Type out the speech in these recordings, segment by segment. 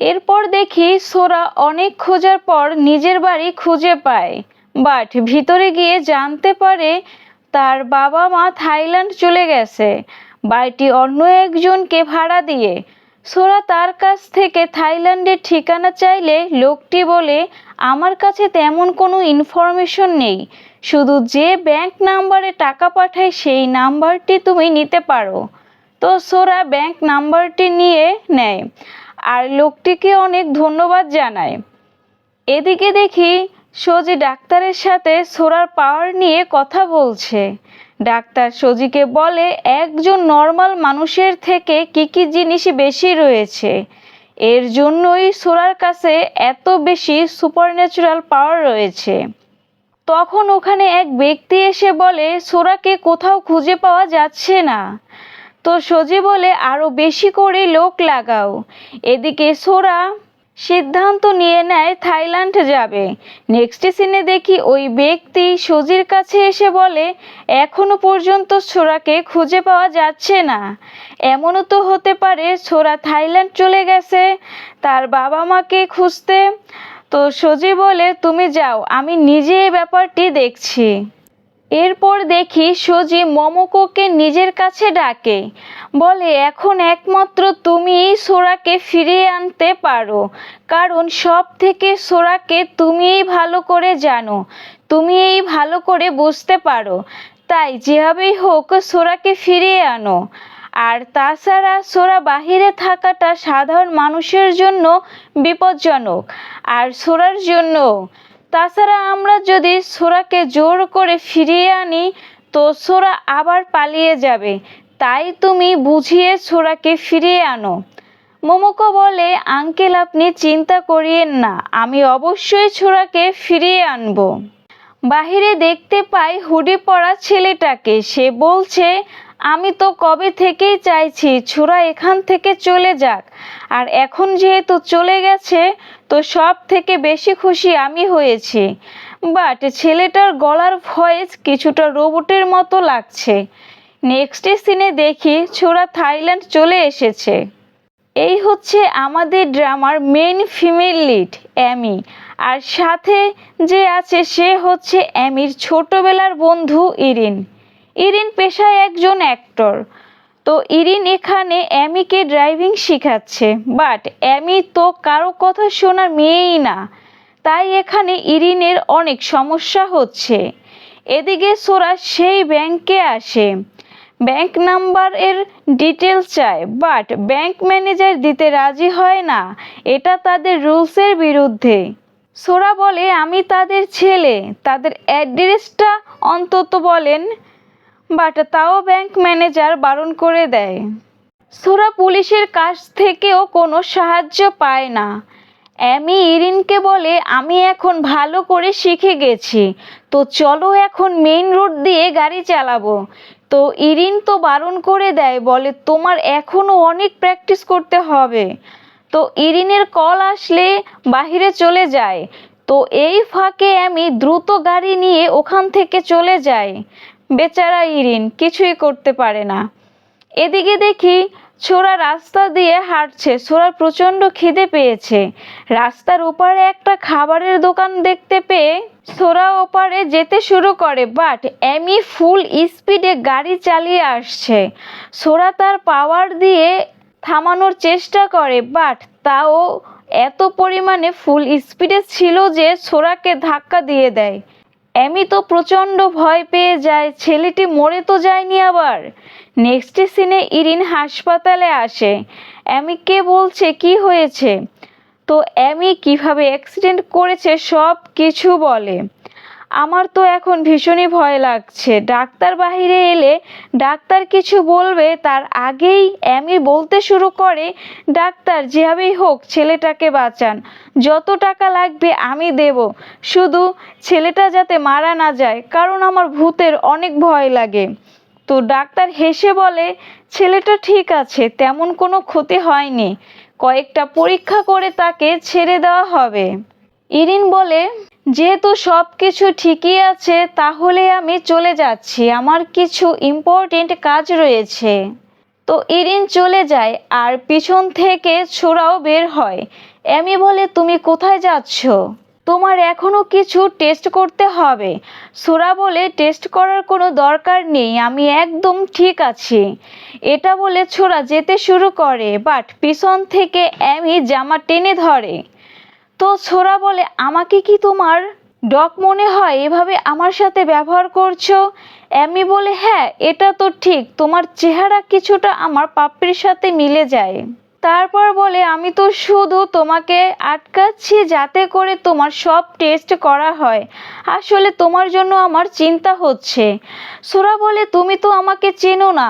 এরপর দেখি সোরা অনেক খোঁজার পর নিজের বাড়ি খুঁজে পায়, বাট ভিতরে গিয়ে জানতে পারে তার বাবা মা থাইল্যান্ড চলে গেছে বাড়িটি অন্য একজনকে ভাড়া দিয়ে। সোরা তার কাছ থেকে থাইল্যান্ডের ঠিকানা চাইলে লোকটি বলে, আমার কাছে তেমন কোনো ইনফরমেশন নেই, শুধু যে ব্যাংক নাম্বারে টাকা পাঠায় সেই নাম্বারটি তুমি নিতে পারো। তো সোরা ব্যাংক নাম্বারটি নিয়ে নেয় আর লোকটিকে অনেক ধন্যবাদ জানায়। এদিকে দেখি সজি ডাক্তারের সাথে সোরার পাওয়ার নিয়ে কথা বলছে। ডাক্তার সজিকে বলে একজন নর্মাল মানুষের থেকে কি কি জিনিস বেশি রয়েছে, এর জন্যই সোরার কাছে এত বেশি সুপারন্যাচুরাল পাওয়ার রয়েছে। তখন ওখানে এক ব্যক্তি এসে বলে সোরাকে কোথাও খুঁজে পাওয়া যাচ্ছে না। তো সজি বলে আরো বেশি করে লোক লাগাও। এদিকে সোরা সিদ্ধান্ত নিয়ে নেয় থাইল্যান্ড যাবে। নেক্সট সিনে দেখি ওই ব্যক্তি সজির কাছে এসে বলে এখনো পর্যন্ত সোরাকে খুঁজে পাওয়া যাচ্ছে না, এমনও তো হতে পারে সোরা থাইল্যান্ড চলে গেছে তার বাবা মাকে খুঁজতে। তো সজি বলে তুমি যাও, আমি নিজে এই ব্যাপারটি দেখছি। এরপর দেখি সজি মমোকোকে নিজের কাছে ডাকে, বলে এখন একমাত্র তুমিই সোরাকে ফিরিয়ে আনতে পারো, কারণ সব থেকে সোরাকে তুমিই ভালো করে জানো, তুমিই ভালো করে বুঝতে পারো, তাই যেভাবেই হোক সোরাকে ফিরিয়ে আনো। আর তাছাড়া সোরা বাহিরে থাকাটা সাধারণ মানুষের জন্য বিপজ্জনক আর সোরার জন্য। তাছাড়া আমরা যদি সোরাকে জোর করে ফিরিয়ে আনি তো সোরা আবার পালিয়ে যাবে, তাই তুমি বুঝিয়ে সোরাকে ফিরিয়ে আনো। মোমোকো বলে আঙ্কেল আপনি চিন্তা করিয়েন না, আমি অবশ্যই সোরাকে ফিরিয়ে আনবো। বাহিরে দেখতে পাই হুডি পরা ছেলেটাকে, সে বলছে আমি তো কবে থেকেই চাইছি ছোরা এখান থেকে চলে যাক, আর এখন যেহেতু চলে গেছে তো সব থেকে বেশি খুশি আমি হয়েছি। বাট ছেলেটার গলার ভয়েস কিছুটা রোবটের মতো লাগছে। নেক্সট সিনে দেখি ছোরা থাইল্যান্ড চলে এসেছে। এই হচ্ছে আমাদের ড্রামার মেইন ফিমেল লিড অ্যামি, আর সাথে যে আছে সে হচ্ছে অ্যামির ছোটবেলার বন্ধু ইরিন। ইরিন পেশায় একজন অ্যাক্টর। তো ইরিন এখানে অ্যামিকে ড্রাইভিং শেখাচ্ছে, বাট অ্যামি তো কারো কথা শোনার মেয়েই না, তাই এখানে ইরিনের অনেক সমস্যা হচ্ছে। এদিকে সোরা সেই ব্যাংকে আসে, ব্যাংক নাম্বারের ডিটেলস চায়, বাট ব্যাংক ম্যানেজার দিতে রাজি হয় না, এটা তাদের রুলসের বিরুদ্ধে। সোরা বলে আমি তাদের ছেলে, তাদের অ্যাড্রেসটা অন্তত বলেন, বাট তাও ব্যাংক ম্যানেজার বারণ করে দেয়। সোরা পুলিশের কাছ থেকেও কোনো সাহায্য পায় না। অ্যামি ইরিনকে বলে আমি এখন ভালো করে শিখে গেছি, তো চলো এখন মেইন রোড দিয়ে গাড়ি চালাবো। তো ইরিন তো বারণ করে দেয়, বলে তোমার এখনো অনেক প্র্যাকটিস করতে হবে। তো ইরিনের কল আসলে বাহিরে চলে যায়। তো এই ফাঁকে আমি দ্রুত গাড়ি নিয়ে ওখান থেকে চলে যাই। বেচারা ইরিন কিছুই করতে পারে না। এদিকে দেখি ছোরা রাস্তা দিয়ে হাঁটছে, ছোরার প্রচন্ড খিদে পেয়েছে। রাস্তার ওপারে একটা খাবারের দোকান দেখতে পেয়ে ছোরা ওপারে যেতে শুরু করে, বাট অ্যামি ফুল স্পিডে গাড়ি চালিয়ে আসছে। ছোরা তার পাওয়ার দিয়ে থামানোর চেষ্টা করে, বাট তাও এত পরিমাণে ফুল স্পিডে ছিল যে ছোরাকে ধাক্কা দিয়ে দেয়। অ্যামি তো প্রচণ্ড ভয় পেয়ে যায়, ছেলেটি মরে তো যায়নি আবার। নেক্সট সিনে ইরিন হাসপাতালে আসে, অ্যামিকে বলছে কি হয়েছে। তো অ্যামি কিভাবে অ্যাক্সিডেন্ট করেছে সব কিছু বলে। আমার তো এখন ভীষণই ভয় লাগছে, ডাক্তার বাহিরে এলে ডাক্তার কিছু বলবে তার আগেই অ্যামি বলতে শুরু করে, ডাক্তার যেভাবেই হোক ছেলেটাকে বাঁচান, যত টাকা লাগবে আমি দেব, শুধু ছেলেটা যাতে মারা না যায়, কারণ আমার ভূতের অনেক ভয় লাগে। তো ডাক্তার হেসে বলে ছেলেটা ঠিক আছে, তেমন কোনো ক্ষতি হয়নি, কয়েকটা পরীক্ষা করে তাকে ছেড়ে দেওয়া হবে। ইরিন বলে যেহেতু সব কিছু ঠিকই আছে তাহলে আমি চলে যাচ্ছি, আমার কিছু ইম্পর্টেন্ট কাজ রয়েছে। তো ইরিন চলে যায় আর পিছন থেকে ছোড়াও বের হয়। এমি বলে, তুমি কোথায় যাচ্ছ? তোমার এখনো কিছু টেস্ট করতে হবে। সোরা বলে, টেস্ট করার কোনো দরকার নেই, আমি একদম ঠিক আছি। এটা বলে ছোড়া যেতে শুরু করে, বাট পিছন থেকে এমি জামা টেনে ধরে। তো ছোরা বলে, আমাকে কি তোমার ডগ মনে হয় এভাবে আমার সাথে ব্যবহার করছো? এমি বলে, হ্যাঁ এটা তো ঠিক, তোমার চেহারা কিছুটা আমার পাপ্পির সাথে মিলে যায়। তারপর বলে, আমি তো শুধু তোমাকে আটকাচ্ছি যাতে করে তোমার সব টেস্ট করা হয়, আসলে তোমার জন্য আমার চিন্তা হচ্ছে। সোরা বলে, তুমি তো আমাকে চেনো না,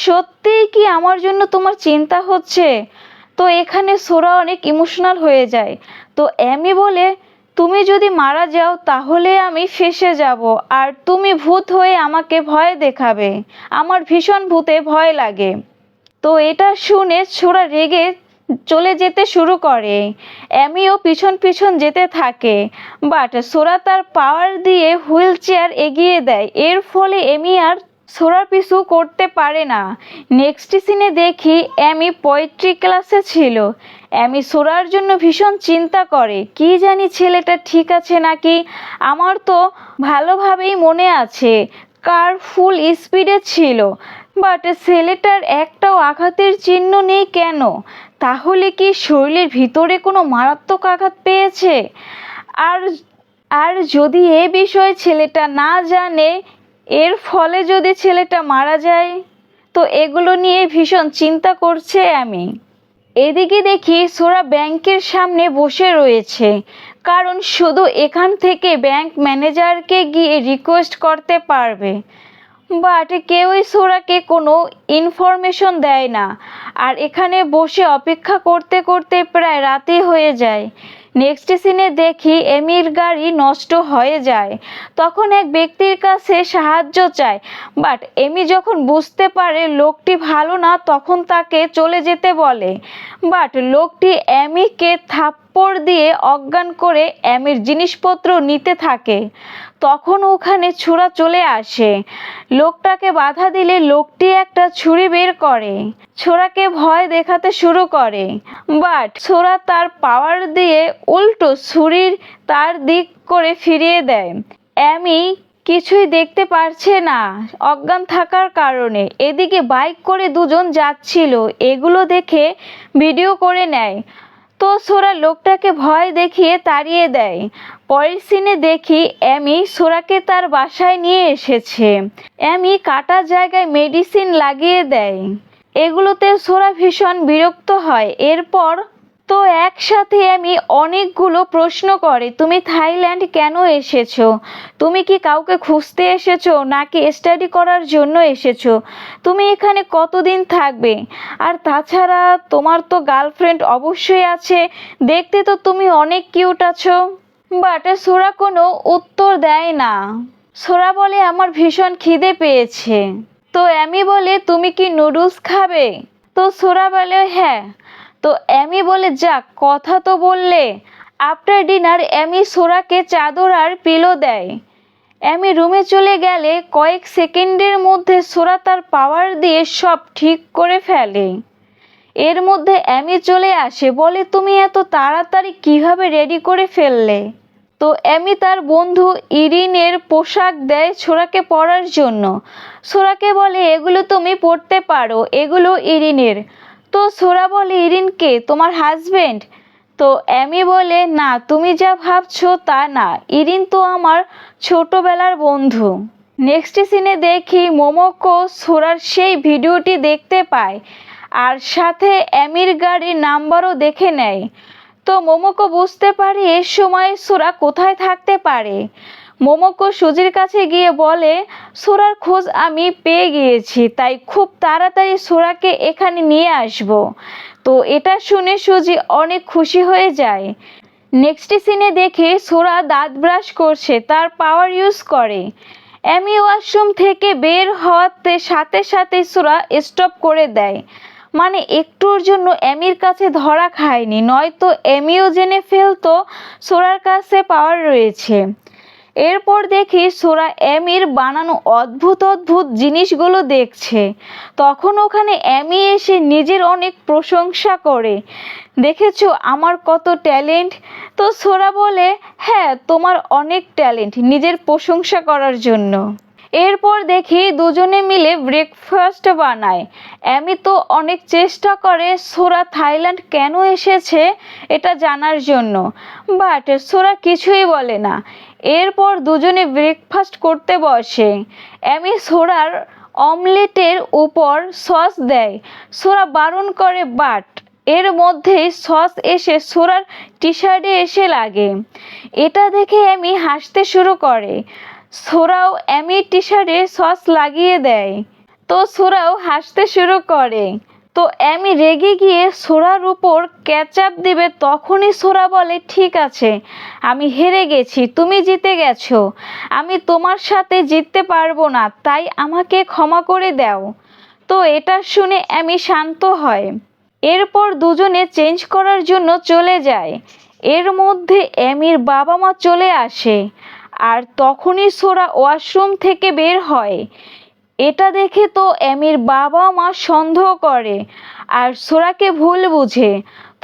সত্যিই কি আমার জন্য তোমার চিন্তা হচ্ছে? তো এখানে সোরা অনেক ইমোশনাল হয়ে যায়। তো এমি বলে, তুমি যদি মারা যাও তাহলে আমি ফেঁসে যাব, আর তুমি ভূত হয়ে আমাকে ভয় দেখাবে, আমার ভীষণ ভূতে ভয় লাগে। তো এটা শুনে ছোড়া রেগে চলে যেতে শুরু করে। এমিও পিছন পিছন যেতে থাকে, বাট সোরা তার পাওয়ার দিয়ে হুইল চেয়ার এগিয়ে দেয়, এর ফলে এমি আর সোরার পিছু করতে পারে না। নেক্সট সিনে দেখি এমি পোয়েট্রি ক্লাসে ছিল। এমি সোরার জন্য ভীষণ চিন্তা করে, কি জানি ছেলেটা ঠিক আছে নাকি। আমার তো ভালোভাবেই মনে আছে কার ফুল স্পিডে ছিল, বাট ছেলেটার একটাও আঘাতের চিহ্ন নেই কেন? তাহলে কি শরীরের ভিতরে কোনো মারাত্মক আঘাত পেয়েছে? আর আর যদি এ বিষয়ে ছেলেটা না জানে, এর ফলে যদি ছেলেটা মারা যায়? তো এগুলো নিয়ে ভীষণ চিন্তা করছে আমি। এদিকে দেখি সোরা ব্যাংকের সামনে বসে রয়েছে, কারণ শুধু এখান থেকে ব্যাংক ম্যানেজারকে গিয়ে রিকোয়েস্ট করতে পারবে, বাট কেউই সোরাকে কোনো ইনফরমেশন দেয় না। আর এখানে বসে অপেক্ষা করতে করতে প্রায় রাতই হয়ে যায়। নেক্সট সিনে দেখি এমির গাড়ি নষ্ট হয়ে যায়, তখন এক ব্যক্তির কাছে সাহায্য চায়, বাট এমি যখন বুঝতে পারে লোকটি ভালো না তখন তাকে চলে যেতে বলে, বাট লোকটি এমিকে থাপ্পড় দিয়ে অজ্ঞান করে এমির জিনিসপত্র নিতে থাকে। তখন ওখানে ছোড়া চলে আসে, লোকটাকে বাধা দিলে লোকটি একটা ছুরি বের করে, ছোড়াকে ভয় দেখাতে শুরু করে, বাট ছোড়া তার পাওয়ার দিয়ে উল্টো ছুরির তার দিক করে ফিরিয়ে দেয়। এমি কিছুই দেখতে পারছে না অজ্ঞান থাকার কারণে। এদিকে বাইক করে দুজন যাচ্ছিল, এগুলো দেখে ভিডিও করে নেয়। তো সোরা লোকটাকে ভয় দেখিয়ে তাড়িয়ে দেয়। পরের সিনে দেখি এমি সোরাকে তার বাসায় নিয়ে এসেছে। এমি কাটা জায়গায় মেডিসিন লাগিয়ে দেয়, এগুলোতে সোরা ভীষণ বিরক্ত হয়। এরপর তো একসাথে আমি অনেকগুলো প্রশ্ন করে, তুমি থাইল্যান্ড কেন এসেছো? তুমি কি কাউকে খুঁজতে এসেছো নাকি স্টাডি করার জন্য এসেছো? তুমি এখানে কতদিন থাকবে? আর তাছাড়া তোমার তো গার্লফ্রেন্ড অবশ্যই আছে, দেখতে তো তুমি অনেক কিউট আছো। বাট সোরা কোনো উত্তর দেয় না। সোরা বলে, আমার ভীষণ খিদে পেয়েছে। তো এমি বলে, তুমি কি নুডলস খাবে? তো সোরা বলে, হ্যাঁ। তো এমি বলে, যাক কথা তো বললে। আফটার ডিনার এমি সোরাকে চাদর আর পিলো দেয়। এমি রুমে চলে গেলে কয়েক সেকেন্ডের মধ্যে সোরা তার পাওয়ার দিয়ে সব ঠিক করে ফেলে। এর মধ্যে এমি চলে আসে, বলে, তুমি এত তাড়াতাড়ি কিভাবে রেডি করে ফেললে? তো এমি তার বন্ধু ইরিনের পোশাক দেয় ছোরাকে পরার জন্য। সোরাকে বলে, এগুলো তুমি পরতে পারো, এগুলো ইরিনের। তো সোরা বলে, ইরিন কে, তোমার হাজবেন্ড? তো এমি বলে, না তুমি যা ভাবছো তা না, ইরিন তো আমার ছোটবেলার বন্ধু। নেক্সট সিনে দেখি মোমোকো সোরার সেই ভিডিওটি দেখতে পায়, আর সাথে এমির গাড়ির নাম্বারও দেখে নেয়। তো মোমোকো বুঝতে পারে এ সময় সোরা কোথায় থাকতে পারে। মোমোকো সুজির কাছে গিয়ে বলে, সোরার খোঁজ আমি পেয়ে গিয়েছি, তাই খুব তাড়াতাড়ি সোরাকে এখানে নিয়ে আসব। তো এটা শুনে সুজি অনেক খুশি হয়ে যায়। নেক্সট সিনে দেখে সোরা দাঁত ব্রাশ করছে, তার পাওয়ার ইউজ করে। এমি ওয়াশরুম থেকে বের হওয়াতে সাথে সাথে সোরা স্টপ করে দেয়, মানে একটুর জন্য এমির কাছে ধরা খায়নি, নয়তো এমিও জেনে ফেলতো সোরার কাছে পাওয়ার রয়েছে। এরপর দেখি সোরা এমির বানানো অদ্ভুত অদ্ভুত জিনিসগুলো দেখছে। তখন ওখানে এমি এসে নিজের অনেক প্রশংসা করে, দেখেছো আমার কত ট্যালেন্ট। তো সোরা বলে, হ্যাঁ তোমার অনেক ট্যালেন্ট, নিজের প্রশংসা করার জন্য। এরপর দেখি দুজনে মিলে ব্রেকফাস্ট বানায়। এমি তো অনেক চেষ্টা করে সোরা থাইল্যান্ড কেন এসেছে এটা জানার জন্য, বাট সোরা কিছুই বলে না। এরপর দুজনে ব্রেকফাস্ট করতে বসে। এমি সোরার অমলেটের উপর সস দেয়, সোরা বারণ করে, বাট এর মধ্যেই সস এসে সোরার টি শার্টে এসে লাগে। এটা দেখে এমি হাসতে শুরু করে। সোরাও এমির টি শার্টে সস লাগিয়ে দেয়, তো সোরাও হাসতে শুরু করে। তো এমি রেগে গিয়ে সোরার উপর ক্যাচআপ দিবে, তখনই সোরা বলে, ঠিক আছে আমি হেরে গেছি, তুমি জিতে গেছো, আমি তোমার সাথে জিততে পারবো না, তাই আমাকে ক্ষমা করে দাও। তো এটা শুনে এমি শান্ত হয়। এরপর দুজনে চেঞ্জ করার জন্য চলে যায়। এর মধ্যে এমির বাবা মা চলে আসে, আর তখনই সোরা ওয়াশরুম থেকে বের হয়। এটা দেখে তো এমির বাবা মা সন্দেহ করে আর সোরাকে ভুল বুঝে।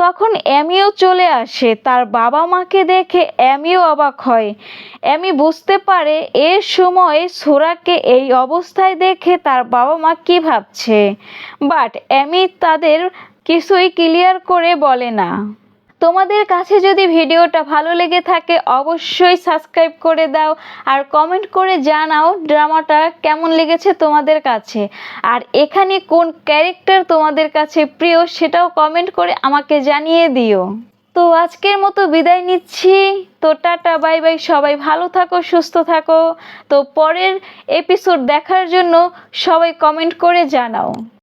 তখন এমিও চলে আসে, তার বাবা মাকে দেখে এমিও অবাক হয়। এমি বুঝতে পারে এ সময় সোরাকে এই অবস্থায় দেখে তার বাবা মা কি ভাবছে, বাট এমি তাদের কিছুই ক্লিয়ার করে বলে না। তোমাদের কাছে যদি ভিডিওটা ভালো লেগে থাকে অবশ্যই সাবস্ক্রাইব করে দাও, আর কমেন্ট করে জানাও ড্রামাটা কেমন লেগেছে তোমাদের কাছে, আর এখানে কোন ক্যারেক্টার তোমাদের কাছে প্রিয় সেটাও কমেন্ট করে আমাকে জানিয়ে দিও। তো আজকের মতো বিদায় নিচ্ছি। তো টাটা, বাই বাই, সবাই ভালো থাকো, সুস্থ থাকো। তো পরের এপিসোড দেখার জন্য সবাই কমেন্ট করে জানাও।